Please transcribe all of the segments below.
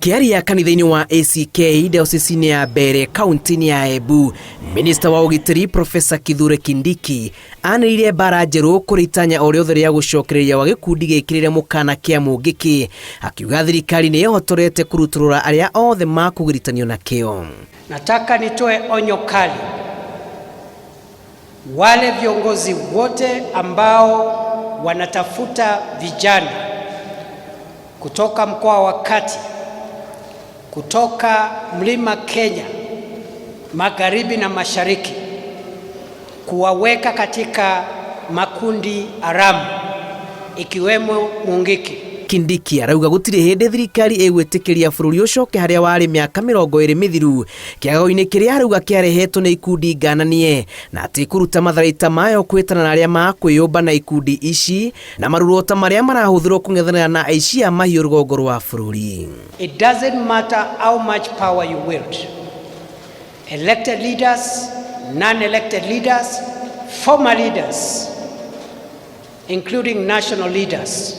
Akiaria kanitha-inĩ wa ACK diocese-inĩ ya Mbere kaunti-inĩ ya Embu, Minista wa ugitĩri Profesa Kindiki anĩrĩire mbara njerũ kũrĩ itanya o rĩothe rĩa gũcokereria wa gĩkundi gĩkĩrĩre mũkana kĩa mũngĩki, akiuga thirikari nĩ ĩhotorete kũrutũrũra arĩa othe makũgiritanio na kĩo. Nataka nitoe onyo kali wale viongozi wote ambao wanatafuta vijana kutoka mkoa wa Kati, kutoka Mlima Kenya, magharibi na mashariki, kuwaweka katika makundi haramu ikiwemo mũngĩki. Kindiki arauga gũtirĩ hĩndĩ thirikari ĩgwĩtĩkĩria bũrũri ũcoke harĩa warĩ mĩaka 20 mĩthiru, kĩagago-inĩ kĩrĩa arauga kĩarehetwo nĩ ikundi ngananie, na atĩ kũruta matharaita mayo kwĩtana na arĩa makwĩyũmba na ikundi ici na marurota marĩa marahũthĩrwo kũng'ethanĩra na aici a mahiũ rũgongo rwa bũrũri. It doesn't matter how much power you wield. Elected leaders, non-elected leaders, former leaders, including national leaders,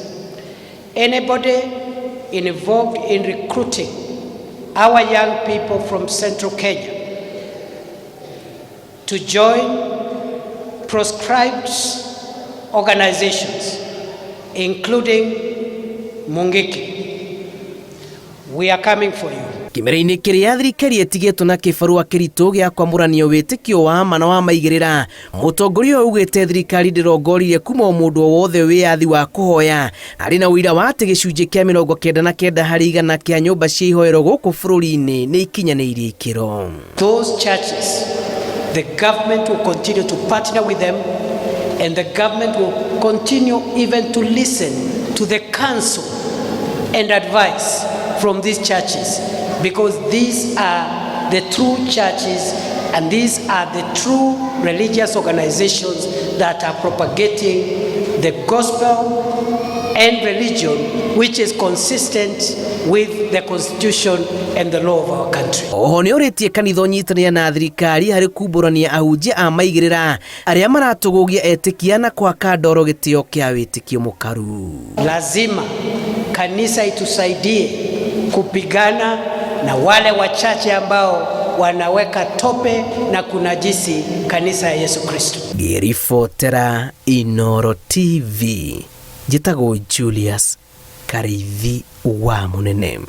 anybody involved in recruiting our young people from Central Kenya to join proscribed organizations, including mũngĩki, we are coming for you. Kĩmera-inĩ kĩrĩa thirikari ĩtigĩtwo na kĩbarũa kĩritũ gĩa kwamũrania wĩtĩkio wa ma na wa maigĩrĩra, mũtongoria ũyũ augĩte thirikari ndĩrongoririe kuma mũndũ o wothe wĩyathi wa kũhoya, arĩ na ũira wa atĩ gĩcunjĩ kĩa 99 harĩ 100 kĩa nyũmba cia ihoero gũkũ bũrũri-inĩ nĩ ikinyanĩirie ikĩro. Those churches, the government will continue to partner with them, and the government will continue even to listen to the counsel and advice from these churches, because these are the true churches and these are the true religious organizations that are propagating the gospel and religion which is consistent with the constitution and the law of our country. Oho nĩ ũrĩtie kanitha ũnyitanĩre na thirikari harĩ kumbũrania ahunjia a maigĩrĩra arĩa maratũgũgia etĩkia na kwaka ndoro gĩtĩo kĩa wĩtĩkio mũkaru. Lazima kanisa itusaidie kupigana na wale wachache ambao wanaweka tope na kunajisi kanisa ya Yesu Kristo. Ngĩribotera Inooro TV, njĩtagwo Julius Karithi wa Mũnene.